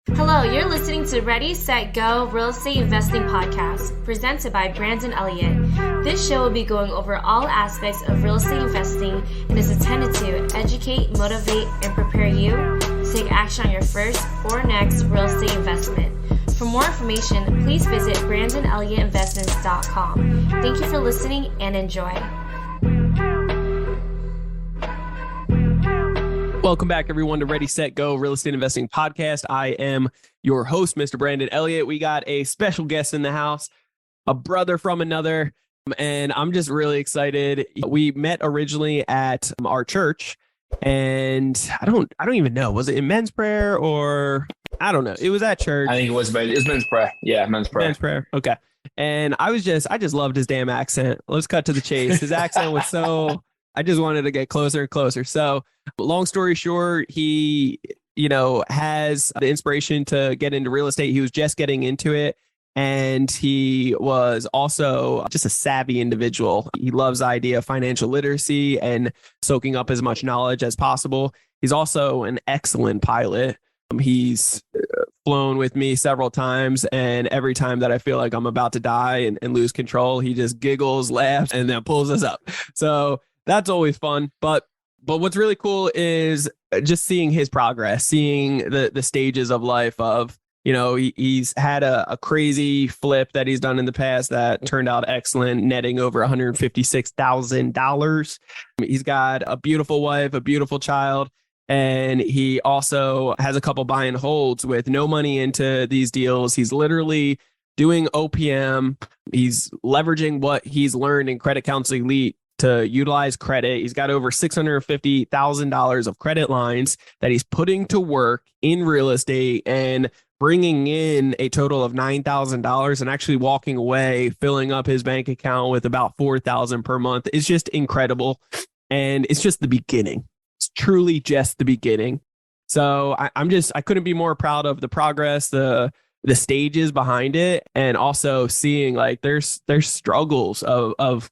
Hello, you're listening to Ready, Set, Go Real Estate Investing Podcast, presented by Brandon Elliott. This show will be going over all aspects of real estate investing and is intended to educate, motivate, and prepare you to take action on your first or next real estate investment. For more information, please visit BrandonElliottInvestments.com. Thank you for listening and enjoy. Welcome back, everyone, to Ready, Set, Go Real Estate Investing Podcast. I am your host, Mr. Brandon Elliott. We got a special guest in the house, a brother from another, and I'm just really excited. We met originally at our church, and I don't even know. Was it in men's prayer or I don't know. It was at church. I think it was men's prayer. Yeah, men's prayer. Men's prayer. Okay. And I just loved his damn accent. Let's cut to the chase. His accent was so. I just wanted to get closer and closer. So long story short, he, has the inspiration to get into real estate. He was just getting into it. And he was also just a savvy individual. He loves the idea of financial literacy and soaking up as much knowledge as possible. He's also an excellent pilot. He's flown with me several times, and every time that I feel like I'm about to die and lose control, he just giggles, laughs, and then pulls us up. So that's always fun. But what's really cool is just seeing his progress, seeing the stages of life of, he's had a crazy flip that he's done in the past that turned out excellent, netting over $156,000. He's got a beautiful wife, a beautiful child, and he also has a couple buy and holds with no money into these deals. He's literally doing OPM. He's leveraging what he's learned in Credit Counsel Elite to utilize credit. He's got over $650,000 of credit lines that he's putting to work in real estate and bringing in a total of $9,000 and actually walking away, filling up his bank account with about $4,000 per month. It's just incredible. And it's just the beginning. It's truly just the beginning. So I couldn't be more proud of the progress, the stages behind it, and also seeing like there's struggles of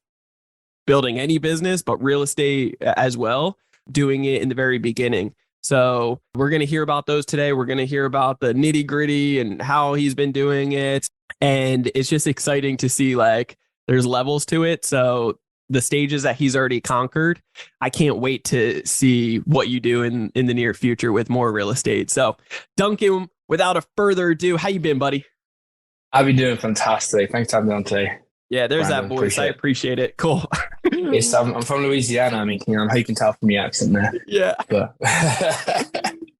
building any business, but real estate as well, doing it in the very beginning. So we're going to hear about those today. We're going to hear about the nitty gritty and how he's been doing it. And it's just exciting to see like there's levels to it. So the stages that he's already conquered, I can't wait to see what you do in the near future with more real estate. So Duncan, without a further ado, how you been, buddy? I've been doing fantastic. Thanks for having me on today. Yeah, there's Brandon, that voice. I appreciate it. Cool. I'm from Louisiana. I mean, I hope you can tell from the accent there. Yeah. But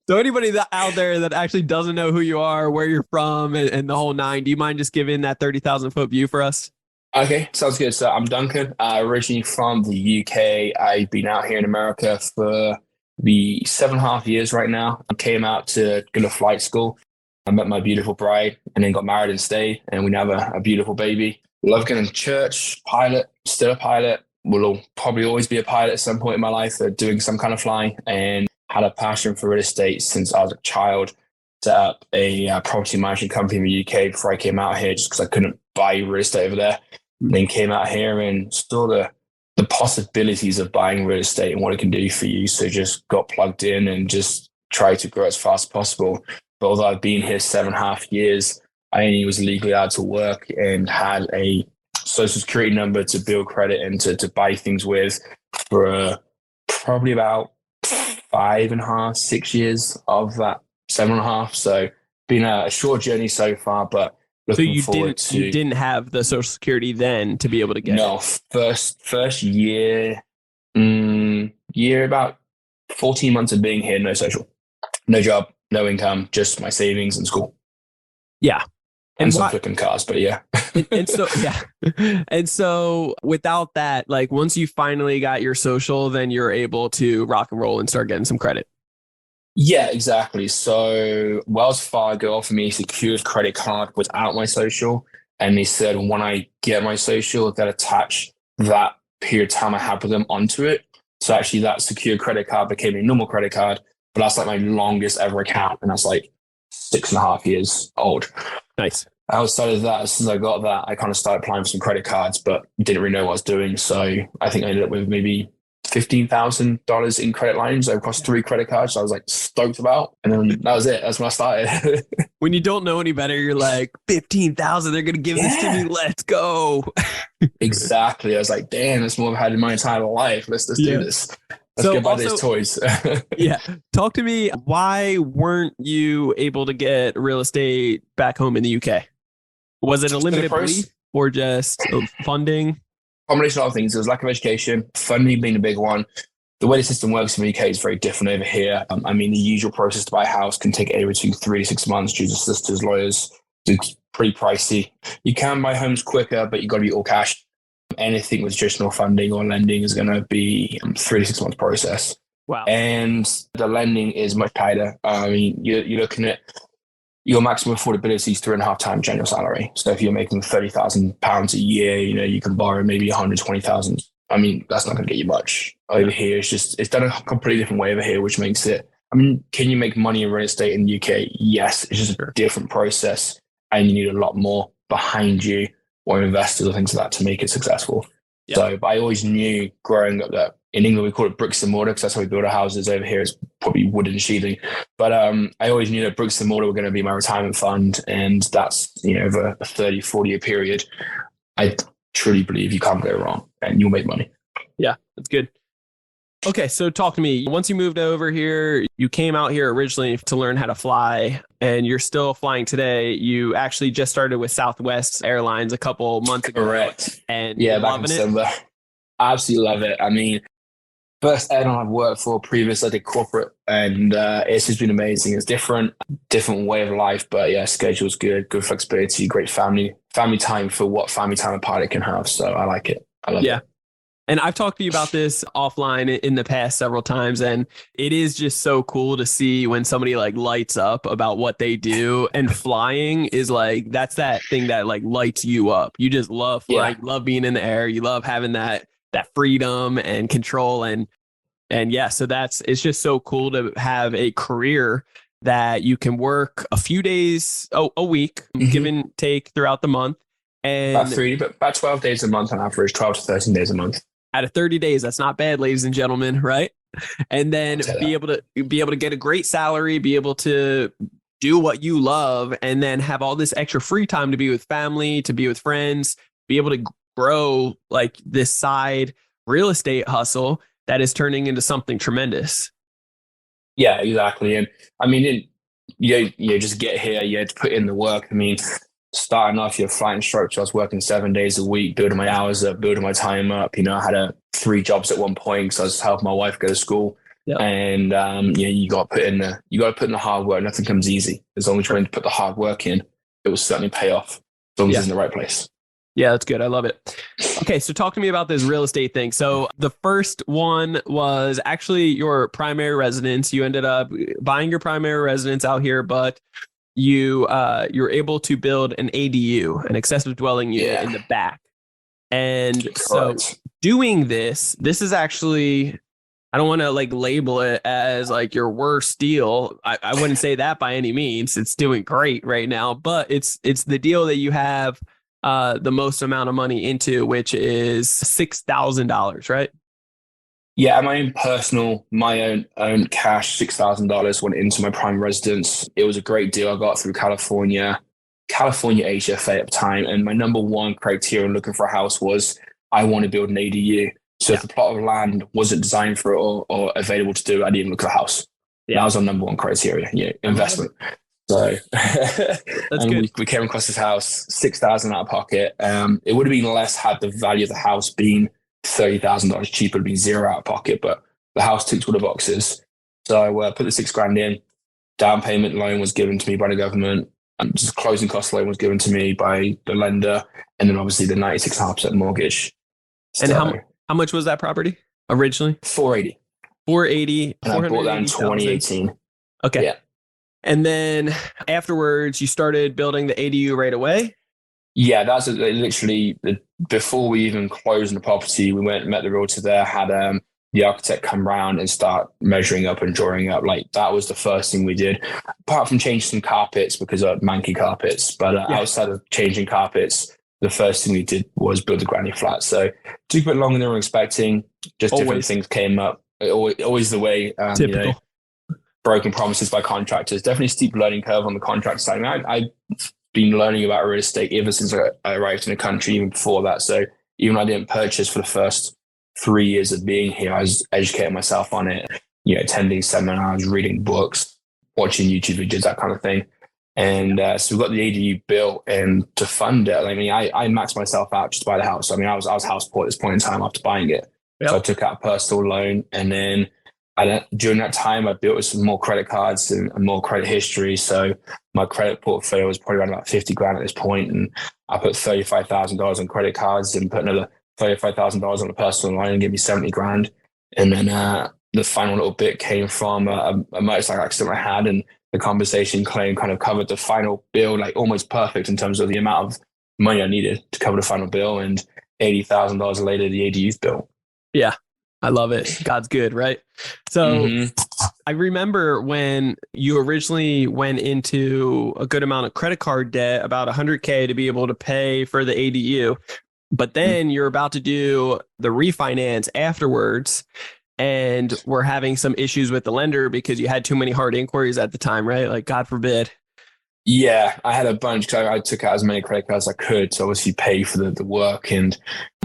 so anybody out there that actually doesn't know who you are, where you're from, and the whole nine, do you mind just giving that 30,000 foot view for us? Okay, sounds good. So I'm Duncan, originally from the UK. I've been out here in America for the 7.5 years right now. I came out to go to flight school. I met my beautiful bride and then got married and stayed. And we now have a beautiful baby. Love going to church, pilot, still a pilot. Will probably always be a pilot at some point in my life, doing some kind of flying, and had a passion for real estate since I was a child. Set up a property management company in the UK before I came out here just because I couldn't buy real estate over there. Then came out here and saw the possibilities of buying real estate and what it can do for you. So just got plugged in and just tried to grow as fast as possible. But although I've been here 7.5 years, I only was legally allowed to work and had a social security number to build credit and to buy things with for probably about 5.5, 6 years of that 7.5. So been a short journey so far, but looking forward to. You didn't have the social security then to be able to get no, it? First year about 14 months of being here, no social, no job, no income, just my savings and school. Yeah. And some flipping cars, but yeah. and so, yeah. And so without that, like once you finally got your social, then you're able to rock and roll and start getting some credit. Yeah, exactly. So Wells Fargo offered me a secured credit card without my social. And they said, when I get my social, they'll attach that period of time I had with them onto it. So actually that secured credit card became a normal credit card, but that's like my longest ever account. And that's like 6.5 years old. Nice. Outside of that, as soon as I got that, I kind of started applying for some credit cards, but didn't really know what I was doing. So I think I ended up with maybe $15,000 in credit lines across 3 credit cards. So I was like stoked about, and then that was it. That's when I started. When you don't know any better, you're like 15,000. They're gonna give this to me. Let's go. Exactly. I was like, damn, that's more I've had in my entire life. Let's do this. Let's go buy these toys. Yeah. Talk to me. Why weren't you able to get real estate back home in the UK? Was it a limited belief or just funding? Combination of other things. There was lack of education, funding being a big one. The way the system works in the UK is very different over here. I mean, the usual process to buy a house can take anywhere between 3 to 6 months due to solicitors, lawyers. It's pretty pricey. You can buy homes quicker, but you've got to be all cash. Anything with traditional funding or lending is going to be 3 to 6 months process. Wow. And the lending is much tighter. I mean, you're looking at your maximum affordability is 3.5 times annual salary. So if you're making £30,000 a year, you can borrow maybe 120,000. I mean, that's not going to get you much. Over here, it's done a completely different way over here, which makes it, I mean, can you make money in real estate in the UK? Yes, it's just a different process, and you need a lot more behind you or investors or things like that to make it successful. Yeah. So, but I always knew growing up that in England we call it bricks and mortar because that's how we build our houses. Over here it's probably wood and sheathing. But I always knew that bricks and mortar were going to be my retirement fund, and that's over a 30, 40 year period. I truly believe you can't go wrong and you'll make money. Yeah, that's good. Okay, so talk to me. Once you moved over here, you came out here originally to learn how to fly, and you're still flying today. You actually just started with Southwest Airlines a couple months ago. Correct. And yeah, back in December. I absolutely love it. I mean, first airline I've worked for previous, I did corporate, and it's just been amazing. It's different way of life, but yeah, schedule's good flexibility, great family time for what family time a pilot can have. So I like it. I love it. And I've talked to you about this offline in the past several times, and it is just so cool to see when somebody like lights up about what they do. And flying is like, that's that thing that like lights you up. You just love flying, love being in the air. You love having that freedom and control. And yeah, so it's just so cool to have a career that you can work a few days a week, give and take throughout the month. And about 12 days a month on average, 12 to 13 days a month. Out of 30 days, that's not bad, ladies and gentlemen, right? And then be able to get a great salary, be able to do what you love, and then have all this extra free time to be with family, to be with friends, be able to grow like this side real estate hustle that is turning into something tremendous. Yeah, exactly. And I mean, you just get here, you had to put in the work. I mean, starting off, you're flight instructor. I was working 7 days a week, building my hours up, building my time up. I had 3 jobs at one point because I was helping my wife go to school. Yep. And you got to put in the hard work. Nothing comes easy. As long as you're willing to put the hard work in, it will certainly pay off. As long as it's in the right place. Yeah, that's good. I love it. Okay, so talk to me about this real estate thing. So the first one was actually your primary residence. You ended up buying your primary residence out here, but you're able to build an ADU, an accessory dwelling unit in the back. And so doing this is actually, I don't want to like label it as like your worst deal. I wouldn't say that by any means. It's doing great right now, but it's the deal that you have the most amount of money into, which is $6,000, right? Yeah, my own cash, $6,000 went into my prime residence. It was a great deal I got through California HFA at the time. And my number one criteria looking for a house was I want to build an ADU. So if the plot of land wasn't designed for it or available to do, I didn't even look at the house. That was our number one criteria, investment. So that's good. We came across this house, $6,000 out of pocket. It would have been less had the value of the house been $30,000 cheaper, to be $0 out of pocket, but the house ticked all the boxes. So I put the $6,000 in. Down payment loan was given to me by the government, and just closing cost loan was given to me by the lender, and then obviously the 96.5% mortgage. And how much was that property originally? $480. And I bought that in 2018. Okay. Yeah. And then afterwards, you started building the ADU right away? Yeah, that's literally before we even closed on the property. We went and met the realtor there, had the architect come around and start measuring up and drawing up. Like that was the first thing we did, apart from changing some carpets because of manky carpets. But outside of changing carpets, the first thing we did was build a granny flat. So it took a bit longer than we were expecting. Just different things came up. Always the way. Typical. Broken promises by contractors. Definitely a steep learning curve on the contract side. I've been learning about real estate ever since I arrived in the country, even before that. So even though I didn't purchase for the first 3 years of being here, I was educating myself on it, attending seminars, reading books, watching YouTube videos, that kind of thing. And so we got the ADU built, and to fund it, I maxed myself out just to buy the house. I was house poor at this point in time after buying it. Yep. So I took out a personal loan, and then during that time, I built some more credit cards and more credit history. So my credit portfolio was probably around about 50 grand at this point, and I put $35,000 on credit cards and put another $35,000 on a personal loan and gave me 70 grand. And then the final little bit came from a motorcycle accident I had, and the compensation claim kind of covered the final bill, like almost perfect in terms of the amount of money I needed to cover the final bill. And $80,000 later, the ADU's built. Yeah. I love it. God's good, right? So I remember when you originally went into a good amount of credit card debt, about $100K to be able to pay for the ADU, but then you're about to do the refinance afterwards, and we're having some issues with the lender because you had too many hard inquiries at the time, right? Like, God forbid. Yeah, I had a bunch because I took out as many credit cards as I could to obviously pay for the work, and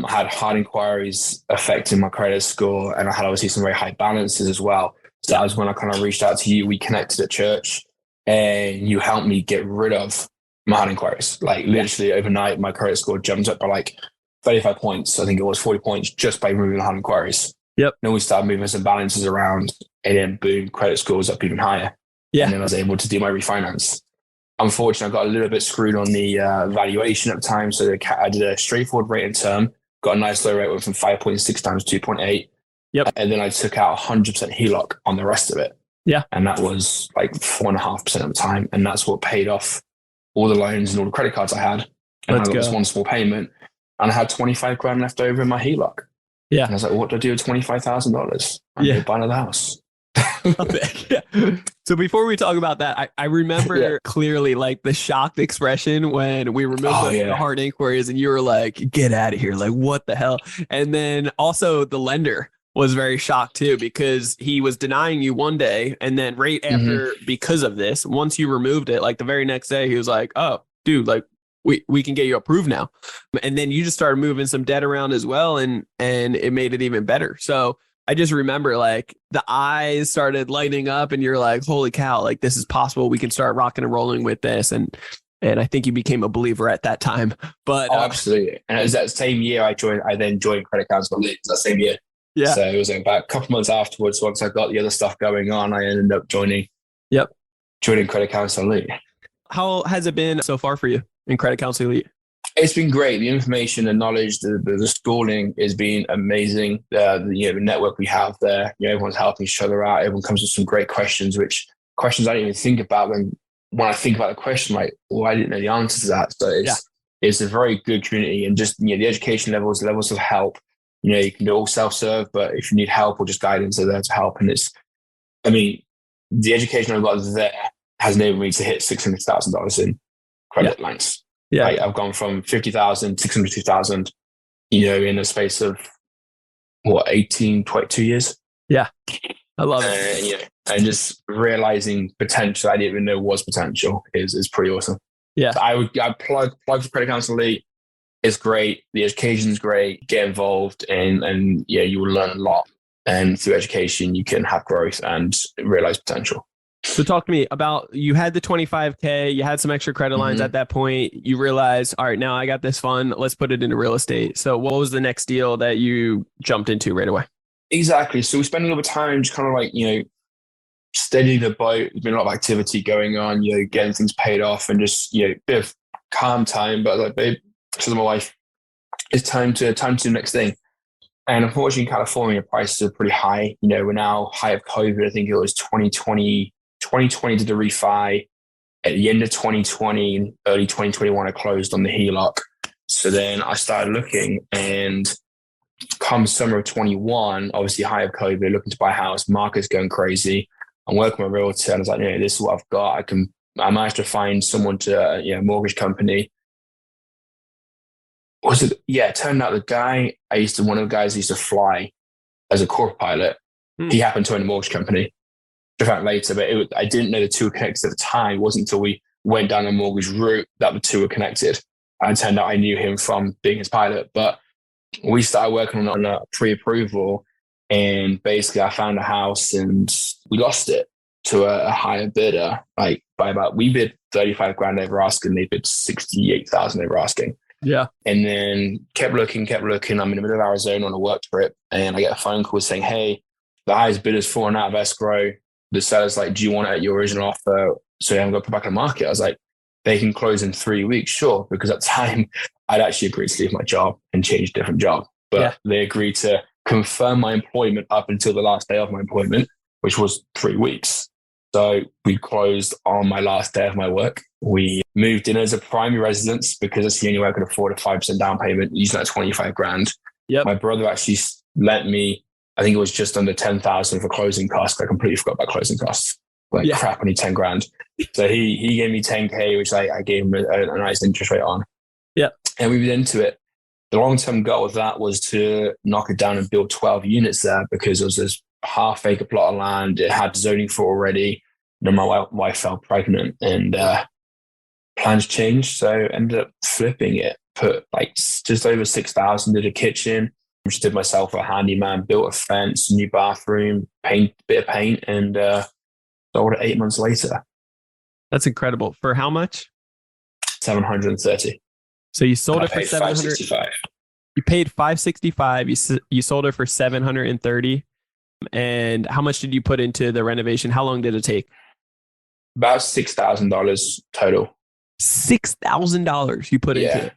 I had hard inquiries affecting my credit score, and I had obviously some very high balances as well. So that was when I kind of reached out to you. We connected at church, and you helped me get rid of my hard inquiries. Like literally overnight, my credit score jumped up by like 35 points. I think it was 40 points just by removing the hard inquiries. Yep. Then we started moving some balances around, and then boom, credit score was up even higher. Yeah. And then I was able to do my refinance. Unfortunately, I got a little bit screwed on the valuation at the time. So I did a straightforward rate and term, got a nice low rate, went from 5.6 times 2.8. Yep. And then I took out 100% HELOC on the rest of it. Yeah. And that was like 4.5% at the time. And that's what paid off all the loans and all the credit cards I had. And I got this one small payment. And I had 25 grand left over in my HELOC. Yeah. And I was like, what do I do with $25,000? I'm going to buy another house. Yeah. So before we talk about that, I remember clearly like the shocked expression when we removed the hard inquiries, and you were like, get out of here. Like, what the hell? And then also the lender was very shocked too, because he was denying you one day, and then right after, because of this, once you removed it, like the very next day, he was like, oh, dude, like we can get you approved now. And then you just started moving some debt around as well, and it made it even better. So I just remember like the eyes started lighting up, and you're like, holy cow, like this is possible. We can start rocking and rolling with this. And I think you became a believer at that time. But absolutely. And it was that same year I then joined Credit Counsel Links that same year. Yeah. So it was about a couple months afterwards, once I got the other stuff going on, I ended up joining Credit Counsel Elite. How has it been so far for you in Credit Counsel Elite? It's been great. The information, the knowledge, the schooling has been amazing. The network we have there, everyone's helping each other out. Everyone comes with some great questions, which questions I didn't even think about when I think about the question, like, well, I didn't know the answer to that. So it's a very good community, and just the education levels of help. You can do all self-serve, but if you need help or just guidance, they're there to help. And the education I got there has enabled me to hit $600,000 in credit lines. Yeah, I've gone from 50,000, 602,000, in a space of 22 years. Yeah, I love it. And just realizing potential I didn't even know was potential is pretty awesome. Yeah, so I plug for Credit Counsel Elite. It's great. The education is great. Get involved, and you will learn a lot. And through education, you can have growth and realize potential. So talk to me about, you had the 25K, you had some extra credit lines at that point. You realized, all right, now I got this fund. Let's put it into real estate. So what was the next deal that you jumped into right away? Exactly. So we spent a little bit of time just kind of like, steadying the boat. There's been a lot of activity going on, getting things paid off, and just, a bit of calm time. But like, babe, to my wife, it's time to do the next thing. And unfortunately, in California, prices are pretty high. We're now high of COVID. I think it was 2020 did the refi. At the end of 2020, early 2021, I closed on the HELOC. So then I started looking, and come summer of 21, obviously high of COVID, looking to buy a house, market's going crazy. I'm working with a realtor, and I was like, this is what I've got. I managed to find someone to, mortgage company. was it? Yeah, it turned out the guy one of the guys I used to fly as a corporate pilot, he happened to own a mortgage company. I found out later, but I didn't know the two were connected at the time. It wasn't until we went down a mortgage route that the two were connected. And it turned out I knew him from being his pilot. But we started working on a pre-approval, and basically I found a house and we lost it to a higher bidder. We bid 35 grand over asking, they bid 68,000 over asking. Yeah. And then kept looking. I'm in the middle of Arizona on a work trip, and I get a phone call saying, hey, the highest bidder's fallen out of escrow. The seller's like, do you want it at your original offer so you haven't got to put back on the market? I was like, they can close in 3 weeks. Sure. Because at the time, I'd actually agreed to leave my job and change a different job. But They agreed to confirm my employment up until the last day of my employment, which was 3 weeks. So we closed on my last day of my work. We moved in as a primary residence because that's the only way I could afford a 5% down payment, using that 25 grand. Yep. My brother actually lent me, I think it was just under 10,000 for closing costs. I completely forgot about closing costs. Crap, I need 10 grand. So he gave me 10K, which I gave him a nice interest rate on. Yeah. And we moved into it. The long-term goal of that was to knock it down and build 12 units there, because it was this half-acre plot of land. It had zoning for already. Then my wife fell pregnant, and plans changed. So ended up flipping it. Put just over 6,000, did a kitchen. Just did myself a handyman, built a fence, new bathroom, bit of paint, and sold it 8 months later. That's incredible. For how much? 730. So you sold it for 700. You paid 565. You sold it for 730. And how much did you put into the renovation? How long did it take? About $6,000 total. $6,000 you put into it.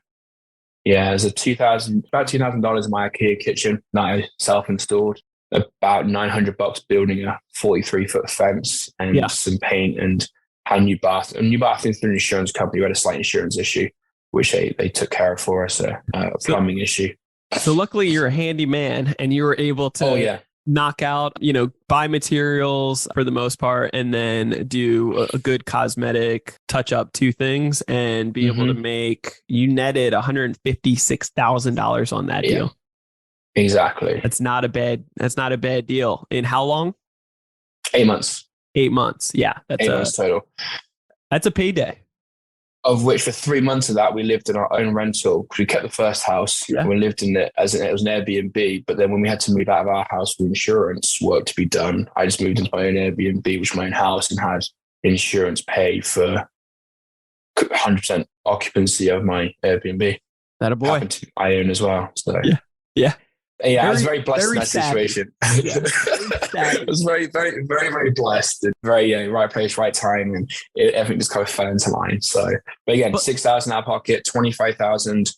Yeah, there's about $2,000 in my IKEA kitchen that I self-installed. About $900 building a 43-foot fence and some paint, and had a new bathroom. A new bathroom through an insurance company. We had a slight insurance issue, which they took care of for us, a plumbing issue. So luckily you're a handyman and you were able to knock out, buy materials for the most part, and then do a good cosmetic touch up to things and be able to you netted $156,000 on that deal. Exactly. That's not a bad deal. In how long? 8 months. 8 months. Yeah. That's 8 months total. That's a payday. Of which for 3 months of that, we lived in our own rental, because we kept the first house. Yeah. We lived in it it was an Airbnb. But then when we had to move out of our house with insurance work to be done, I just moved into my own Airbnb, which was my own house, and had insurance paid for 100% occupancy of my Airbnb. That a boy. I own as well. So I was very blessed in that situation. I was very, very, very, very blessed. And very right place, right time, and everything just kind of fell into line. So, but again, 6,000 out of pocket, 25,000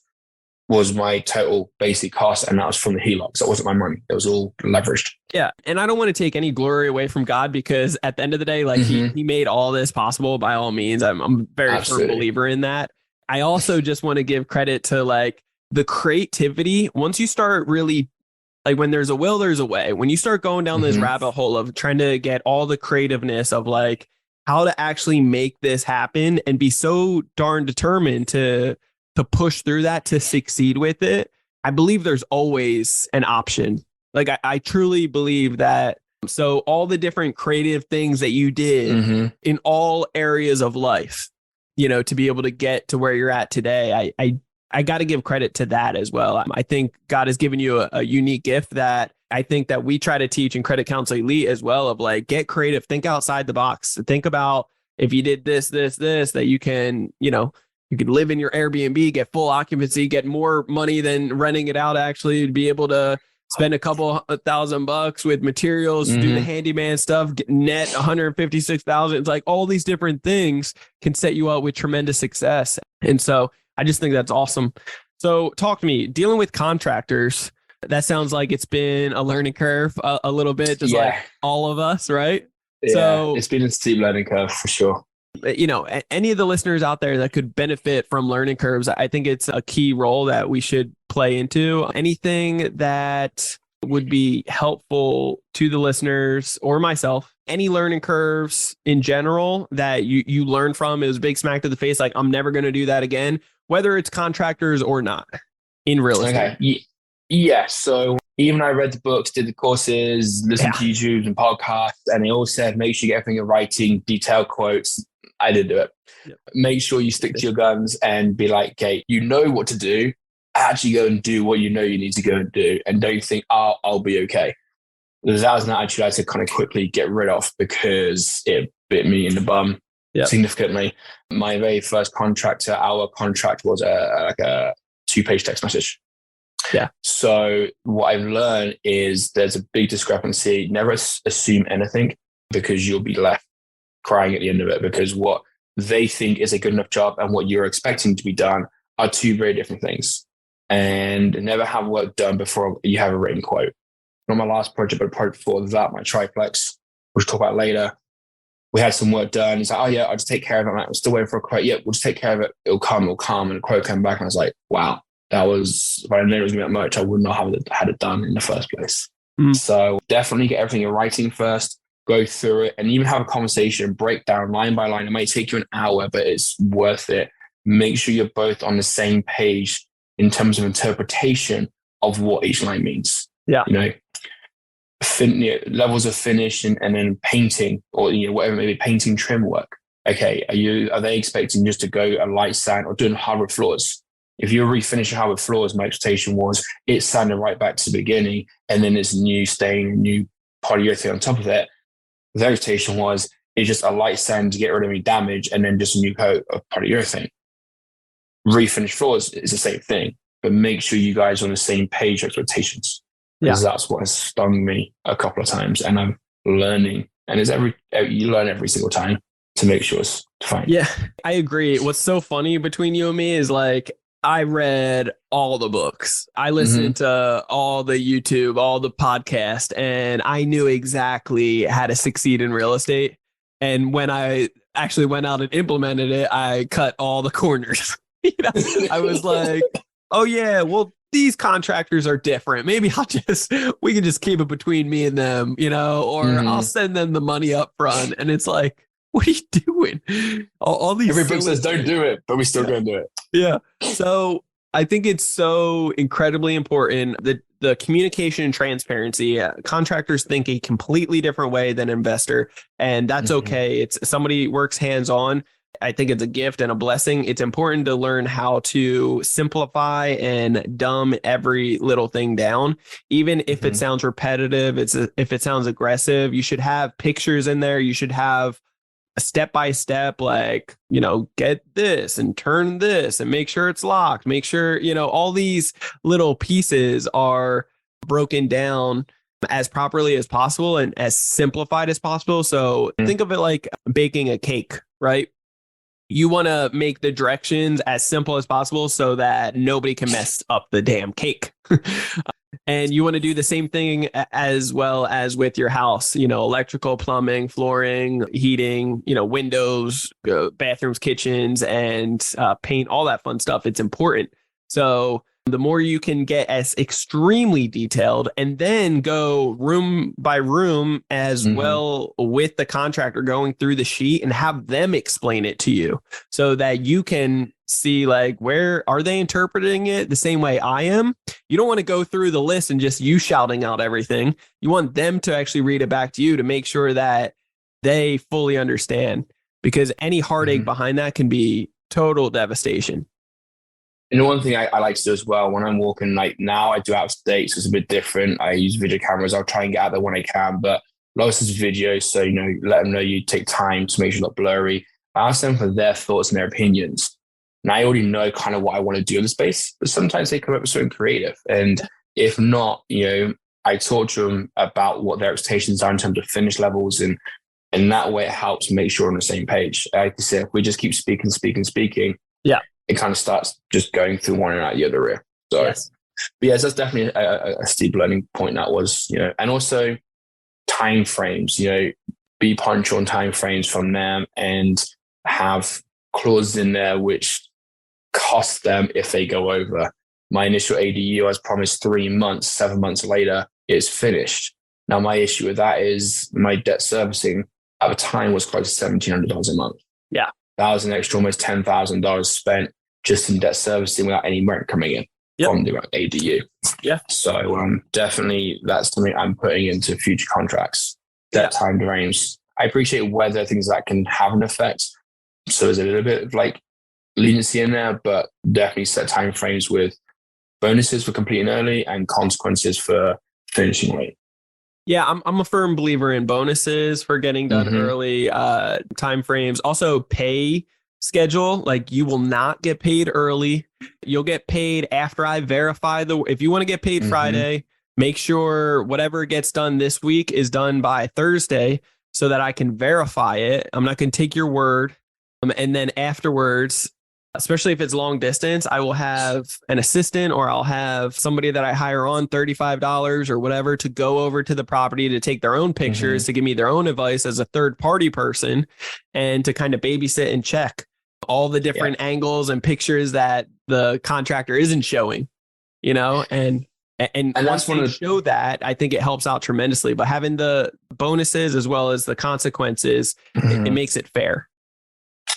was my total basic cost, and that was from the HELOC. So it wasn't my money; it was all leveraged. Yeah, and I don't want to take any glory away from God, because at the end of the day, he made all this possible. By all means, I'm a very firm believer in that. I also just want to give credit to the creativity. Once you start really, when there's a will, there's a way. When you start going down this rabbit hole of trying to get all the creativeness of how to actually make this happen and be so darn determined to push through that, to succeed with it, I believe there's always an option. I truly believe that. So all the different creative things that you did in all areas of life, to be able to get to where you're at today, I got to give credit to that as well. I think God has given you a unique gift that I think that we try to teach in Credit Counsel Elite as well, of get creative, think outside the box, think about if you did this, that you can, you could live in your Airbnb, get full occupancy, get more money than renting it out, actually be able to spend a couple $1,000 with materials, do the handyman stuff, get net 156,000. It's all these different things can set you up with tremendous success. And so I just think that's awesome. So talk to me, dealing with contractors, that sounds like it's been a learning curve a little bit, just like all of us, right? Yeah, so it's been a steep learning curve for sure. Any of the listeners out there that could benefit from learning curves, I think it's a key role that we should play into. Anything that would be helpful to the listeners or myself, any learning curves in general that you learn from, it was a big smack to the face, I'm never going to do that again, whether it's contractors or not. in real estate? Okay. Yeah. So even I read the books, did the courses, listened to YouTube and podcasts, and they all said, make sure you get everything in writing, detailed quotes. I didn't do it. Yep. Make sure you stick to your guns and be like, okay, you know what to do. Actually go and do what you know you need to go and do. And don't think, oh, I'll be okay. Because that was an attitude I had to kind of quickly get rid of because it bit me in the bum significantly. My very first contract, our contract was like a 2-page text message. Yeah. So what I've learned is there's a big discrepancy. Never assume anything because you'll be left crying at the end of it, because what they think is a good enough job and what you're expecting to be done are two very different things. And never have work done before you have a written quote. On my last project, but a project before that, my triplex, which we'll talk about later, we had some work done. He's like, oh yeah, I'll just take care of it. I'm like, I'm still waiting for a quote. Yeah, we'll just take care of it. It'll come. And the quote came back and I was like, wow, that was, if I knew it was going to be that much, I would not have had it done in the first place. So definitely get everything in writing first, go through it and even have a conversation, break down line by line. It might take you an hour, but it's worth it. Make sure you're both on the same page in terms of interpretation of what each line means. Yeah. Levels of finish and then painting or whatever, maybe painting trim work. Okay, are they expecting just to go a light sand or doing hardwood floors? If you're refinishing hardwood floors, my expectation was it's sanded right back to the beginning and then there's new stain, new polyurethane on top of it. Their expectation was it's just a light sand to get rid of any damage and then just a new coat of polyurethane. Refinished floors is the same thing, but make sure you guys are on the same page expectations. Because that's what has stung me a couple of times, and I'm learning. And it's you learn every single time to make sure it's fine. Yeah, I agree. What's so funny between you and me is like I read all the books, I listened to all the YouTube, all the podcasts, and I knew exactly how to succeed in real estate. And when I actually went out and implemented it, I cut all the corners. I was like, oh yeah, well, these contractors are different. Maybe we can just keep it between me and them, or I'll send them the money up front. And it's like, what are you doing? All these every book says don't do it, but we still going to do it. Yeah. So I think it's so incredibly important that the communication and transparency. Contractors think a completely different way than investor, and that's okay. It's somebody works hands-on. I think it's a gift and a blessing. It's important to learn how to simplify and dumb every little thing down. Even if it sounds repetitive, if it sounds aggressive, you should have pictures in there. You should have a step-by-step, like, get this and turn this and make sure it's locked. Make sure, all these little pieces are broken down as properly as possible and as simplified as possible. So think of it like baking a cake, right? You want to make the directions as simple as possible so that nobody can mess up the damn cake. And you want to do the same thing as well as with your house, electrical, plumbing, flooring, heating, windows, bathrooms, kitchens, and paint, all that fun stuff. It's important. So the more you can get as extremely detailed and then go room by room as well with the contractor going through the sheet and have them explain it to you so that you can see like, where are they interpreting it the same way I am? You don't want to go through the list and just you shouting out everything. You want them to actually read it back to you to make sure that they fully understand, because any heartache behind that can be total devastation. And the one thing I like to do as well, when I'm walking, like now I do out of state, so it's a bit different. I use video cameras. I'll try and get out there when I can, but lots of videos. So, let them know you take time to make sure it's not blurry. I ask them for their thoughts and their opinions. And I already know kind of what I want to do in the space, but sometimes they come up with something creative. And if not, I talk to them about what their expectations are in terms of finish levels. And that way it helps make sure we're on the same page. Like I said, if we just keep speaking, yeah, it kind of starts just going through one and out the other ear. So, yes. But yes, that's definitely a steep learning point. That was, and also time frames, be punctual on time frames from them and have clauses in there which cost them if they go over. My initial ADU, I was promised 3 months, 7 months later, it's finished. Now, my issue with that is my debt servicing at the time was close to $1,700 a month. Yeah. That was an extra almost $10,000 spent just in debt servicing without any rent coming in. from the ADU. Yeah. So definitely that's something I'm putting into future contracts. That time frames. I appreciate weather, things that can have an effect. So there's a little bit of like leniency in there, but definitely set time frames with bonuses for completing early and consequences for finishing late. Yeah, I'm a firm believer in bonuses for getting done early, time frames. Also pay schedule. Like you will not get paid early. You'll get paid after I verify if you want to get paid Friday, make sure whatever gets done this week is done by Thursday so that I can verify it. I'm not going to take your word. And then afterwards, especially if it's long distance, I will have an assistant or I'll have somebody that I hire on $35 or whatever to go over to the property to take their own pictures, to give me their own advice as a third party person and to kind of babysit and check all the different angles and pictures that the contractor isn't showing, and once they show that, I think it helps out tremendously. But having the bonuses as well as the consequences, it makes it fair.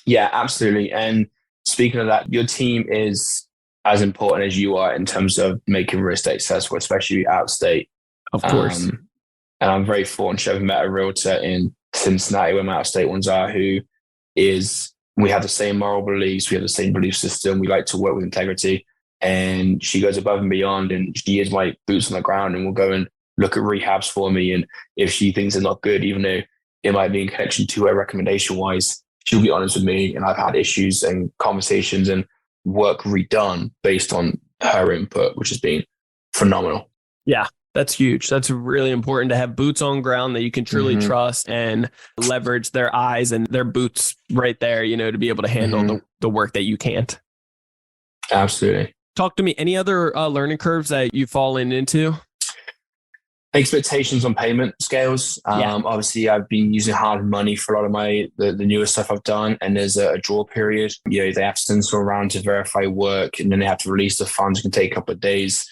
Yeah, absolutely. And speaking of that, your team is as important as you are in terms of making real estate successful, especially out of state. Of course. And I'm very fortunate to have met a realtor in Cincinnati, where my out of state ones are, we have the same moral beliefs, we have the same belief system, we like to work with integrity. And she goes above and beyond, and she is my boots on the ground and will go and look at rehabs for me. And if she thinks they're not good, even though it might be in connection to her recommendation wise, she'll be honest with me. And I've had issues and conversations and work redone based on her input, which has been phenomenal. Yeah, that's huge. That's really important to have boots on ground that you can truly trust and leverage their eyes and their boots right there, to be able to handle the work that you can't. Absolutely. Talk to me. Any other learning curves that you've fallen into? Expectations on payment scales. Obviously, I've been using hard money for a lot of the newer stuff I've done, and there's a draw period. They have to send someone around to verify work, and then they have to release the funds. It can take a couple of days.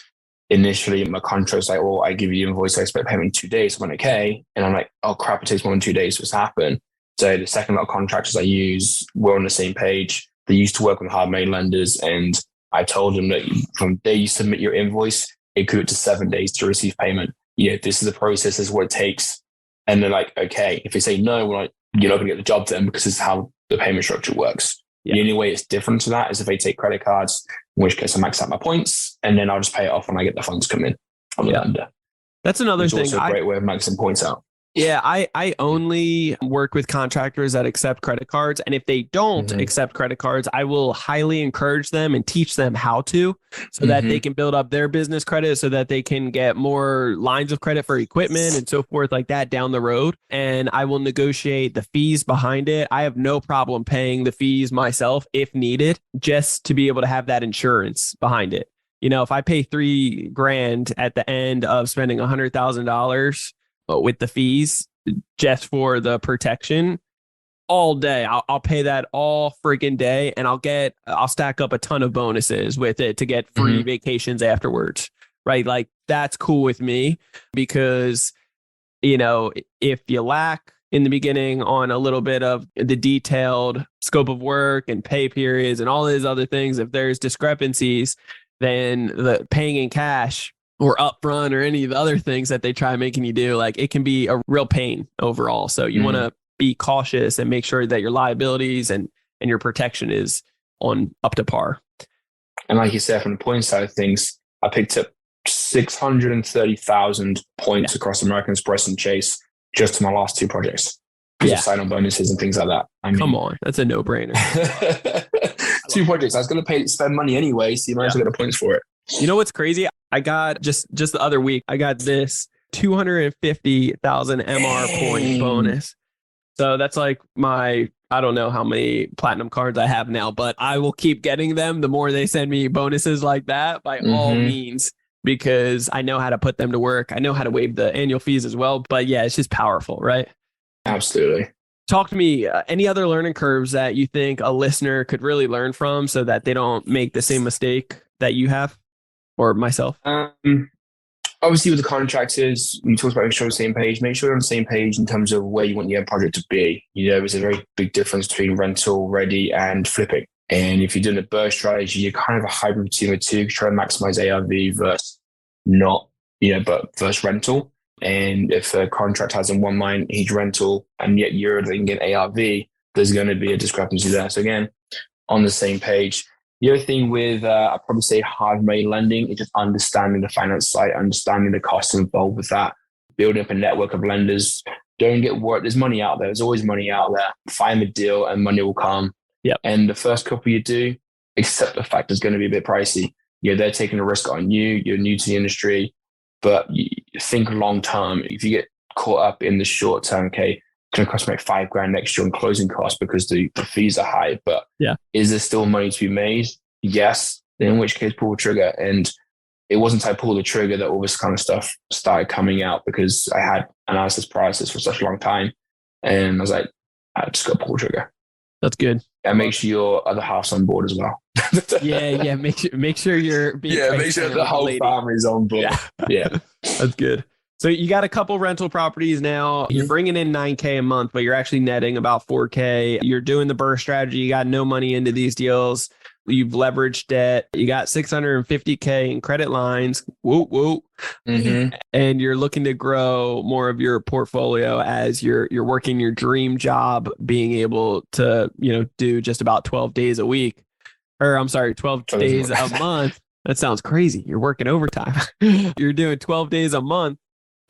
Initially, my contract's like, I give you the invoice, I expect payment in 2 days. I went, okay. And I'm like, oh crap, it takes more than 2 days for this to happen. So the second lot of contractors I use were on the same page. They used to work with hard money lenders, and I told them that from the day you submit your invoice, it could to 7 days to receive payment. This is the process, this is what it takes. And they're like, okay, if they say no, we're like, you're not going to get the job then, because this is how the payment structure works. Yeah. The only way it's different to that is if they take credit cards, in which case I max out my points, and then I'll just pay it off when I get the funds come in from the lender. That's another thing. It's also a great way of maxing points out. Yeah, I only work with contractors that accept credit cards. And if they don't accept credit cards, I will highly encourage them and teach them how to, so that they can build up their business credit, so that they can get more lines of credit for equipment and so forth like that down the road. And I will negotiate the fees behind it. I have no problem paying the fees myself if needed, just to be able to have that insurance behind it. If I pay $3,000 at the end of spending $100,000 with the fees just for the protection all day, I'll pay that all freaking day, and I'll stack up a ton of bonuses with it to get free vacations afterwards, right? Like that's cool with me, because if you lack in the beginning on a little bit of the detailed scope of work and pay periods and all these other things, if there's discrepancies, then the paying in cash or upfront or any of the other things that they try making you do, like it can be a real pain overall. So you want to be cautious and make sure that your liabilities and your protection is on up to par. And like you said, from the point side of things, I picked up 630,000 points across American Express and Chase just to my last 2 projects. Sign-on bonuses and things like that. Come on, that's a no-brainer. 2 projects. I was going to spend money anyway, so you might as well get the points for it. You know what's crazy? I got just the other week, I got this 250,000 MR point bonus. So that's like I don't know how many platinum cards I have now, but I will keep getting them the more they send me bonuses like that, by all means, because I know how to put them to work. I know how to waive the annual fees as well. But yeah, it's just powerful, right? Absolutely. Talk to me, any other learning curves that you think a listener could really learn from so that they don't make the same mistake that you have or myself? Obviously, with the contractors, you talked about making sure you're on the same page. Make sure you're on the same page in terms of where you want your project to be. There's a very big difference between rental ready and flipping. And if you're doing a burst strategy, you're kind of a hybrid between the two, trying to maximize ARV versus not, but versus rental. And if a contract has in one mind, he's rental, and yet you're thinking ARV, there's going to be a discrepancy there. So again, on the same page. The other thing with, I'd probably say hard money lending is just understanding the finance side, understanding the costs involved with that, building up a network of lenders. Don't get worried. There's money out there. There's always money out there. Find the deal and money will come. Yep. And the first couple you do, accept the fact it's going to be a bit pricey. They're taking a risk on you. You're new to the industry, but you think long term. If you get caught up in the short term, okay, it's going to cost me like $5,000 next year on closing costs because the fees are high. But is there still money to be made? Yes. In which case, pull the trigger. And it wasn't until I pulled the trigger that all this kind of stuff started coming out, because I had analysis paralysis for such a long time. And I was like, I just got to pull the trigger. That's good. And make sure your other half's on board as well. Yeah. Make sure you're being make sure the whole family's on board. Yeah. That's good. So you got a couple rental properties now. You're bringing in $9,000 a month, but you're actually netting about $4,000. You're doing the burst strategy. You got no money into these deals. You've leveraged debt. You got $650,000 in credit lines. Woo, woo. Mm-hmm. And you're looking to grow more of your portfolio as you're working your dream job, being able to, do just about 12 days a week. Or I'm sorry, 12 days a month. That sounds crazy. You're working overtime. You're doing 12 days a month.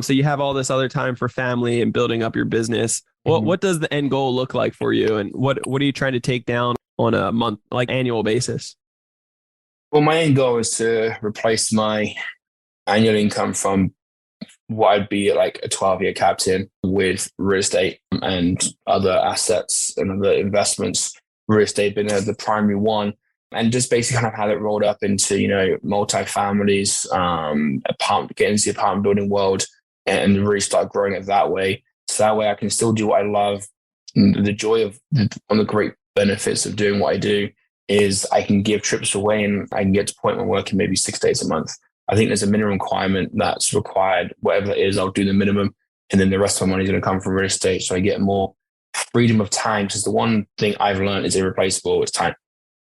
So you have all this other time for family and building up your business. What does the end goal look like for you? And what are you trying to take down on a month, like annual basis? Well, my end goal is to replace my annual income from what I'd be like a 12-year captain with real estate and other assets and other investments. Real estate being the primary one. And just basically kind of have it rolled up into, multi-families, getting into the apartment building world, and really start growing it that way. So that way I can still do what I love. The joy of one of the great benefits of doing what I do is I can give trips away, and I can get to a point where I'm working maybe 6 days a month. I think there's a minimum requirement that's required. Whatever it is, I'll do the minimum. And then the rest of my money is going to come from real estate. So I get more freedom of time. Because the one thing I've learned is irreplaceable. It's time.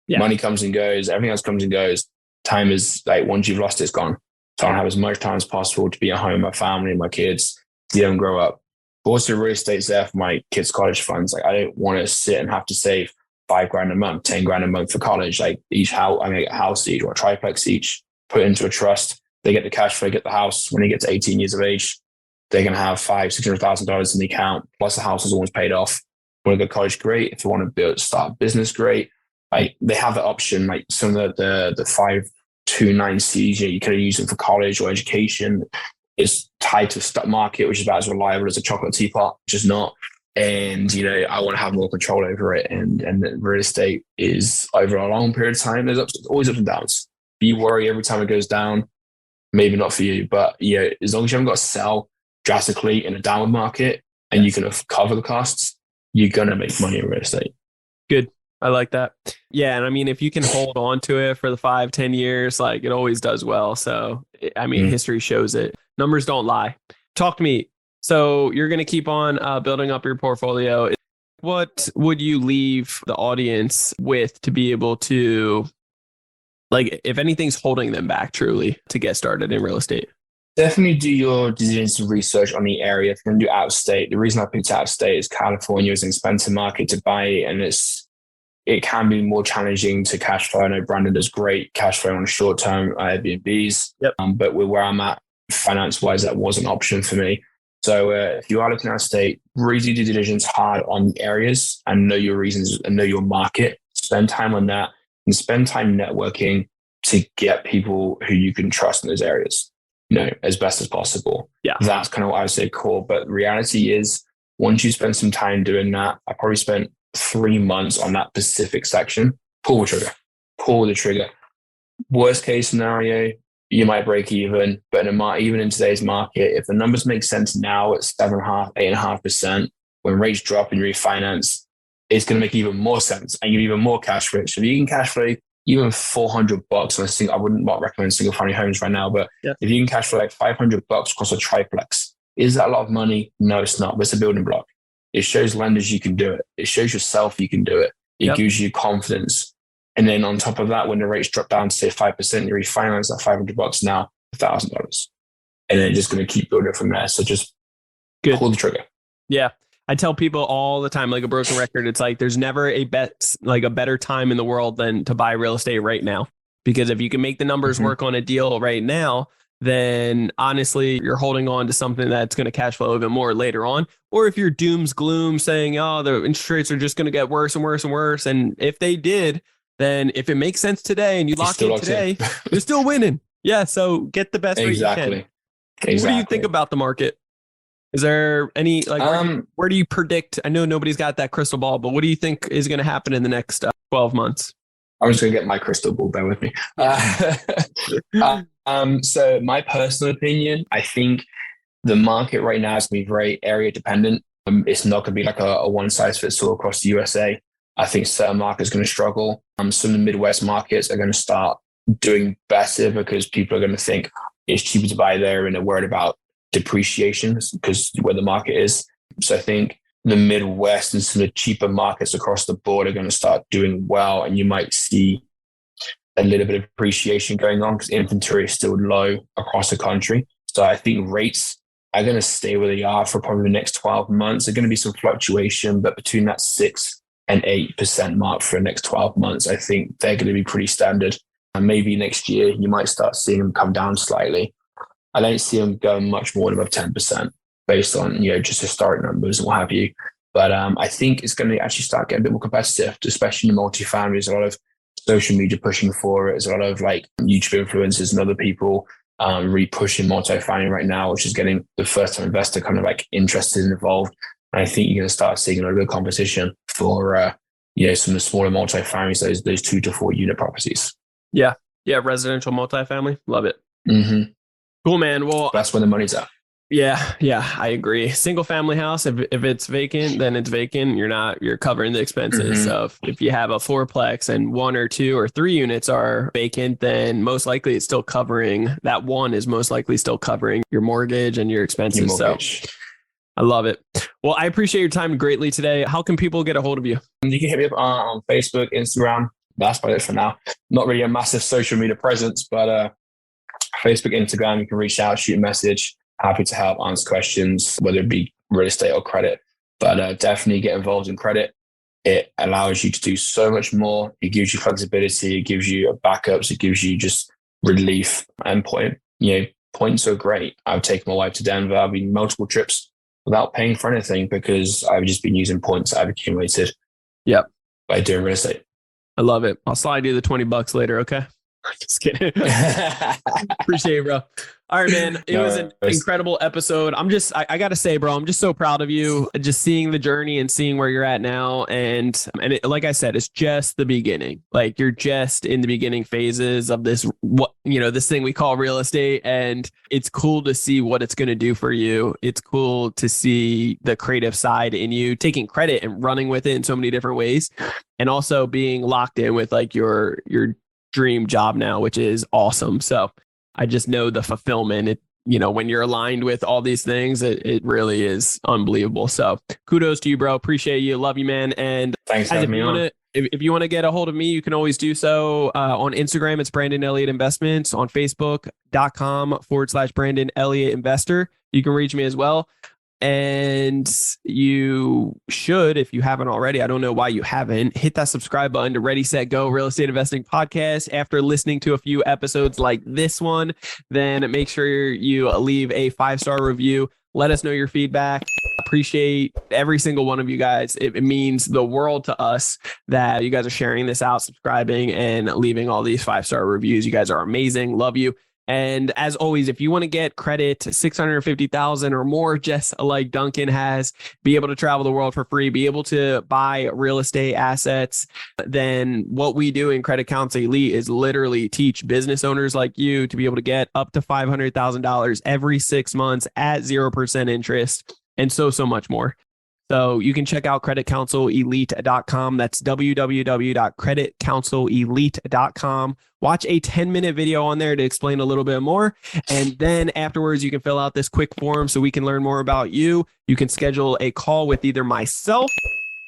Yeah. Money comes and goes. Everything else comes and goes. Time is like, once you've lost it, it's gone. So I don't have as much time as possible to be at home with my family and my kids, see them grow up. But also real estate's there for my kids' college funds. Like, I don't want to sit and have to save $5,000 a month, $10,000 a month for college. Like, each house, I'm going to get a house each or a triplex each, put it into a trust. They get the cash flow, get the house. When they get to 18 years of age, they're going to have $500,000-$600,000 in the account. Plus the house is almost paid off. Want to go to college? Great. If you want to start a business, great. Like, they have the option. Like, some of the 529Cs, you could use them for college or education. It's tied to a stock market, which is about as reliable as a chocolate teapot, which is not. And, I want to have more control over it. And real estate is, over a long period of time, there's always ups and downs. Be worried every time it goes down. Maybe not for you, but as long as you haven't got to sell drastically in a downward market and you can cover the costs, you're going to make money in real estate. Good. I like that. Yeah. And I mean, if you can hold on to it for the 5-10 years, like, it always does well. So, I mean, history shows it. Numbers don't lie. Talk to me. So you're going to keep on building up your portfolio. What would you leave the audience with to be able to, like, if anything's holding them back truly to get started in real estate? Definitely do your due diligence and research on the area. If you're going to do out of state, the reason I picked out of state is California is an expensive market to buy, and it can be more challenging to cash flow. I know Brandon does great cash flow on short-term Airbnbs, but with where I'm at finance-wise, that was an option for me. So if you are looking out of state, really do due diligence hard on areas and know your reasons and know your market. Spend time on that and spend time networking to get people who you can trust in those areas, as best as possible. Yeah. That's kind of what I would say core. But the reality is, once you spend some time doing that, I probably spent 3 months on that specific section. Pull the trigger. Worst case scenario, you might break even, but even in today's market, if the numbers make sense now at 7.5%, 8.5%, when rates drop and you refinance, it's going to make even more sense and you're even more cash rich. So if you can cash flow even $400, I wouldn't recommend single family homes right now, but if you can cash flow like $500 across a triplex, is that a lot of money? No, it's not, but it's a building block. It shows lenders you can do it. It shows yourself you can do it. It gives you confidence. And then on top of that, when the rates drop down to say 5%, you refinance that $500 now, $1,000. And then it's just going to keep building from there. So just pull the trigger. Yeah. I tell people all the time, like a broken record, it's like there's never a better time in the world than to buy real estate right now. Because if you can make the numbers work on a deal right now, then honestly, you're holding on to something that's going to cash flow even more later on. Or if you're doom's gloom saying, oh, the interest rates are just going to get worse and worse and worse. And if they did, then if it makes sense today and you lock in today, you're still winning. Yeah. So get the best rate you can. Exactly. What do you think about the market? Is there any, where do you predict? I know nobody's got that crystal ball, but what do you think is going to happen in the next 12 months? I'm just going to get my crystal ball, bear with me. So my personal opinion, I think the market right now is going to be very area dependent. It's not going to be like a one size fits all across the USA. I think certain markets are going to struggle. Some of the Midwest markets are going to start doing better because people are going to think it's cheaper to buy there and they're worried about depreciation because where the market is. So I think the Midwest and some of the cheaper markets across the board are going to start doing well, and you might see a little bit of appreciation going on because inventory is still low across the country. So I think rates are going to stay where they are for probably the next 12 months. There's going to be some fluctuation, but between that 6 and 8% mark for the next 12 months, I think they're going to be pretty standard. And maybe next year you might start seeing them come down slightly. I don't see them going much more than above 10% based on, just historic numbers and what have you. But I think it's going to actually start getting a bit more competitive, especially in the multifamily. There's a lot of social media pushing for it. There's a lot of like YouTube influencers and other people really pushing multifamily right now, which is getting the first time investor kind of like interested and involved. And I think you're going to start seeing a lot of good competition for, some of the smaller multifamilies, those 2 to 4 unit properties. Yeah. Yeah. Residential multifamily. Love it. Mm-hmm. Cool, man. Well, that's where the money's at. Yeah, I agree. Single family house, if it's vacant, then it's vacant. You're covering the expenses of if you have a fourplex and 1 or 2 or 3 units are vacant, then most likely it's still covering that one is most likely still covering your mortgage and your expenses. So I love it. Well, I appreciate your time greatly today. How can people get a hold of you? You can hit me up on Facebook, Instagram. That's about it for now. Not really a massive social media presence, but Facebook, Instagram, you can reach out, shoot a message. Happy to help, answer questions, whether it be real estate or credit. But definitely get involved in credit. It allows you to do so much more. It gives you flexibility. It gives you backups. It gives you just relief. And points are great. I've taken my wife to Denver. I've been multiple trips without paying for anything because I've just been using points I've accumulated. Yep. By doing real estate. I love it. I'll slide you the $20 later. Okay. Just kidding. Appreciate it, bro. All right, man. It was an incredible episode. I got to say, bro, I'm just so proud of you. Just seeing the journey and seeing where you're at now. And like I said, it's just the beginning. Like you're just in the beginning phases of this, this thing we call real estate. And it's cool to see what it's going to do for you. It's cool to see the creative side in you, taking credit and running with it in so many different ways. And also being locked in with like your dream job now, which is awesome. So I just know the fulfillment, when you're aligned with all these things, it really is unbelievable. So kudos to you, bro. Appreciate you. Love you, man. And thanks for having me on. If you want to get a hold of me, you can always do so on Instagram. It's Brandon Elliott Investments. On Facebook.com/Brandon Elliott Investor. You can reach me as well. And you should, if you haven't already, I don't know why you haven't, hit that subscribe button to Ready, Set, Go Real Estate Investing Podcast. After listening to a few episodes like this one, then make sure you leave a 5-star review. Let us know your feedback. Appreciate every single one of you guys. It means the world to us that you guys are sharing this out, subscribing, and leaving all these 5-star reviews. You guys are amazing. Love you. And as always, if you want to get credit to $650,000 or more, just like Duncan has, be able to travel the world for free, be able to buy real estate assets, then what we do in Credit Counsel Elite is literally teach business owners like you to be able to get up to $500,000 every 6 months at 0% interest and so much more. So you can check out creditcounselelite.com. That's www.creditcounselelite.com. Watch a 10-minute video on there to explain a little bit more. And then afterwards, you can fill out this quick form so we can learn more about you. You can schedule a call with either myself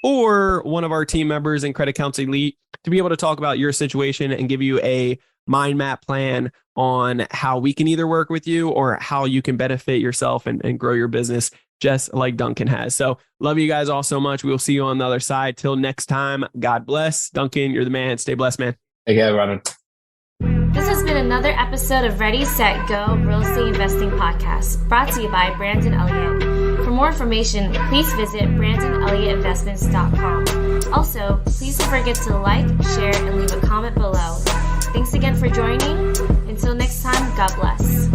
or one of our team members in Credit Counsel Elite to be able to talk about your situation and give you a mind map plan on how we can either work with you or how you can benefit yourself and grow your business just like Duncan has. So love you guys all so much. We'll see you on the other side. Till next time, God bless. Duncan, you're the man. Stay blessed, man. Take care, Brandon. This has been another episode of Ready, Set, Go Real Estate Investing Podcast, brought to you by Brandon Elliott. For more information, please visit BrandonElliottInvestments.com. Also, please don't forget to like, share, and leave a comment below. Thanks again for joining. Until next time, God bless.